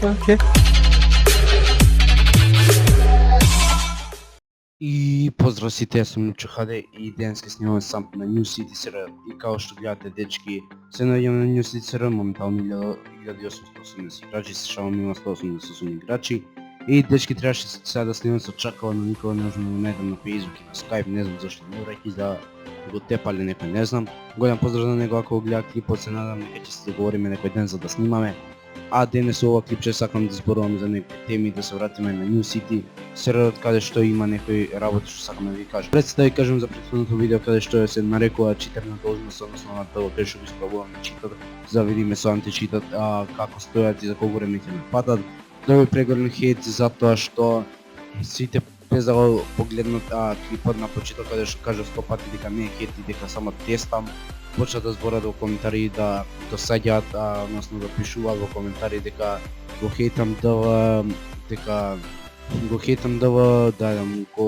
Океј. И поздрав сите, јас сум Лучо Хаде и денеска снимаме сам на New City сервер. И као што гледате, дечки, се наоѓаме на New City сервер, моментално 1880 играчи, се шалам има 188 играчи. И дечки, требаше сега да снимам со чакала, но никога не можам да најдам на Facebook и на Skype, не знам зашто не враќи да го тепале некој, не знам. Голем поздрав на него ако го гледа клипот, се надам дека ќе се договориме некој ден за да снимаме. А денес ова клипче сакам да зборувам за некои теми, да се вратиме на New City серверот каде што има некои работи што сакам да ви кажам. Пред се да ви кажам за претходното видео каде што се нарекува читерна должност, односно на тоа каде што го испробуваме читат, за да видиме со античитат како стојат и за колку време ќе ме патат. Добро прегорен хейт затоа што сите без да го погледнат клипот на почеток каде што кажа 100 пати дека не е хейт и дека само тестам, почна да зборат во коментари да досаѓаат, односно да пишуваат во коментари дека го хейтам ДВ, дека го хейтам ДВ, да јадам ко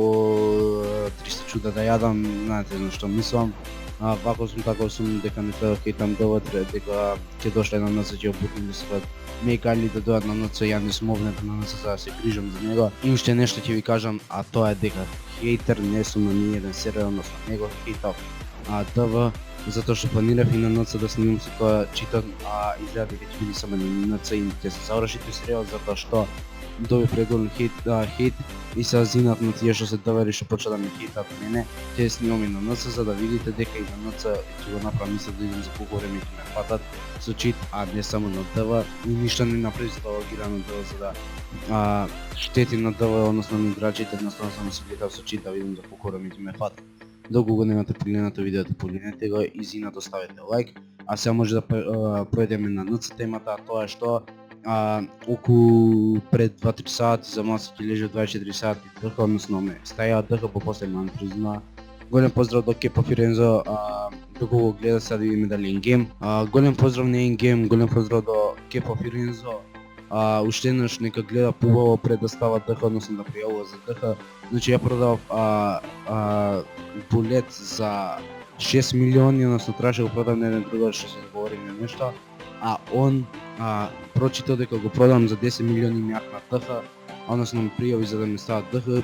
300 чуда да јадам, знаете на што мислам. Вако сум, тако сум, дека не треба да хейтам ДВ, дека ќе дошле на НЦ ќе обутни да се кажат мекали да дојдат на НЦ, ја не сум овнета на НЦ за да се грижам за него. И уште нешто ќе ви кажам, а тоа е дека хейтер не сум на ниеден серијал, односно него хейтав ДВ, затоа што планирав и на НЦ да снимам со тоа читат, изгледа дека ќе биде само на НЦ и ќе се заврши тој серијал затоа што доби преголем хейт и се зинат на тие што се довери што почна да ме хейтат мене. Ќе снимам и на НЦ за да видите дека и на НЦ ќе го направам мисля да идем за колку време ќе ме патат со чит, а не само на ДВ. И ништо не направи за да логира на ДВ за да штети на ДВ, односно на играчите, едноставно само се гледав со чит да видам за колку време ќе ме патат. Доколку го немате погледнато видеото, погледнете го и зинато ставете лайк. А сега може да пројдеме на НЦ темата, а тоа е што околу пред 2-3 сати за маса ќе лежи 24 сати ДХ, односно ме стаја ДХ по последно призна. Голем поздрав до Кепа Фирензо, доколку го гледа сега да видиме дали ингейм. Голем поздрав на ингейм, голем поздрав до Кепа Фирензо. Уште еднаш нека гледа побаво пред да става ДХ, односно да пријавува за ДХ. Значи ја продав булет за 6 милиони, односно требаше го продам на еден другар што се договориме нешто, а он прочитал дека го продам за 10 милиони ми на ДХ, односно ми пријави за да ми става ДХ,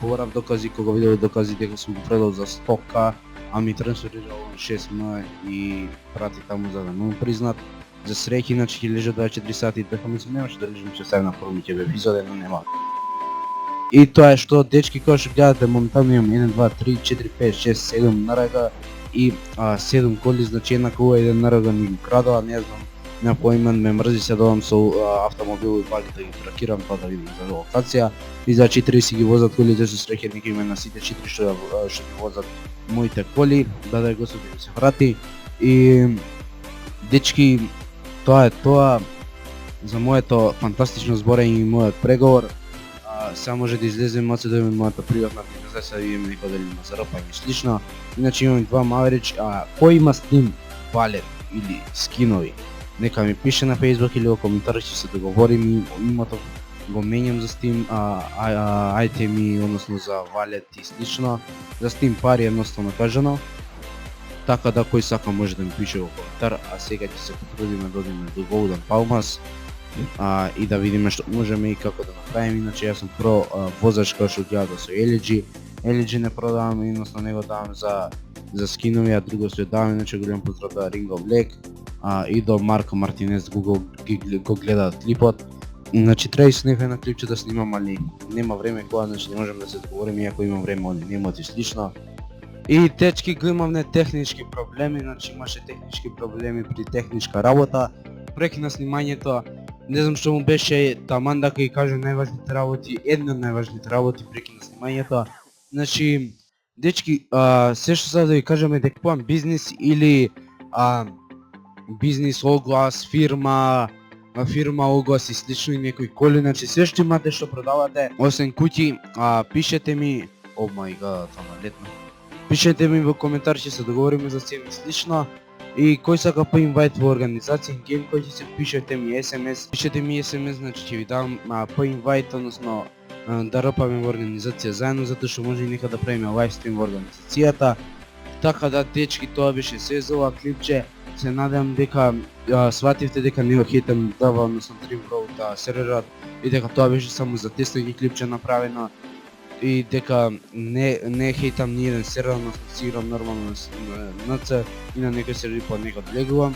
побарав докази, кога видел докази дека сум го продал за 100к, а ми трансферирал 6м и прати таму за да му признат. За среќа, иначе ќе лежа 24 сати ДХ, мислам немаше да лежам ќе ставим на првите епизоди, но нема. И тоа е што, дечки, кои што гледате, моментално имам 1, 2, 3, 4, 5, 6, 7 нарага и 7 коли, значи една кола еден нарага ми го крадува, не знам на поимен, ме мрзи се додам со автомобил и бали да ги тракирам тоа да видим за локација. И за 4 си ги возат колите, со среќа нека име на сите 4 што ги возат моите коли, да Господи да се врати. И дечки, тоа е тоа за моето фантастично зборење и мојот преговор. Сега може да излезем моце да имаме мојата приватна организација, да видиме некој дали има заропање и слично. Иначе имаме два Маверич, кој има Steam валет или скинови, нека ми пише на Facebook или во коментари, ќе се договорим и името го менјам за Steam айтеми, односно за валет и слично, за Steam пари едноставно кажано. Така да кој сака може да ми пише во коментар, а сега ќе се потрудиме да одиме до Golden Palmas и да видиме што можеме и како да направиме. Иначе јас сум про возач кој што гледа со LG. LG не продавам, едносно не го давам за скинови, а друго што давам, иначе голем поздрав до Ringo Black и до Марко Мартинес го гледаат клипот. Значи треба и со некој на клипче да снимам, али нема време кога, значи не можеме да се договориме, иако имам време, они немаат и слично. И течки го имавме технички проблеми, значи имаше технички проблеми при техничка работа. Прекина снимањето, не знам што му беше таман да ги кажа најважните работи, една од најважните работи прекина снимањето. Значи, дечки, се што сега да ви кажам е дека купувам бизнис или бизнис оглас, фирма оглас и слично и некои коли, значи се што имате што продавате, освен куќи, пишете ми, о мај гад, ама летно. Пишете ми во коментар, ќе се договориме за цени слично. И кој сака по инвайт во организација гейм, кој ќе се пишете ми SMS, значи ќе ви дам по инвайт, односно да ропаме во организација заедно, затоа што може и нека да правиме лайвстрим во организацијата. Така да, дечки, тоа беше се за ова клипче. Се надевам дека свативте дека не го хейтам ДВ, односно Dream Road да серверот и дека тоа беше само за тестање клипче направено и дека не хейтам ни еден сервер, но си играм нормално на НЦ и на некој сервер по некој влегувам.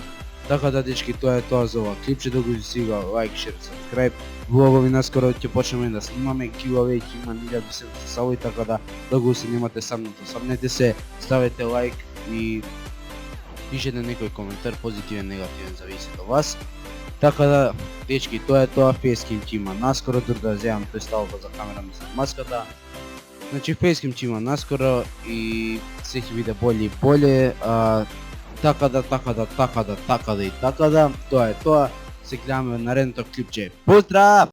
Така да дечки, тоа е тоа за ова клипче, да го сега лайк, шер, сабскрайб. Влогови наскоро ќе почнеме да снимаме, giveaway ќе има 1700 сабови, така да го снимате самото. Сабнете се, ставете лайк и пишете некој коментар, позитивен, негативен, зависи од вас. Така да, дечки, тоа е тоа, Facecam ќе има наскоро, дур да земам тој ставува за камера ми за маската. Значи Facecam ќе има наскоро и се ќе биде боле и боле, така да, тоа е тоа. Се гледаме на наредното клипче. Поздрав!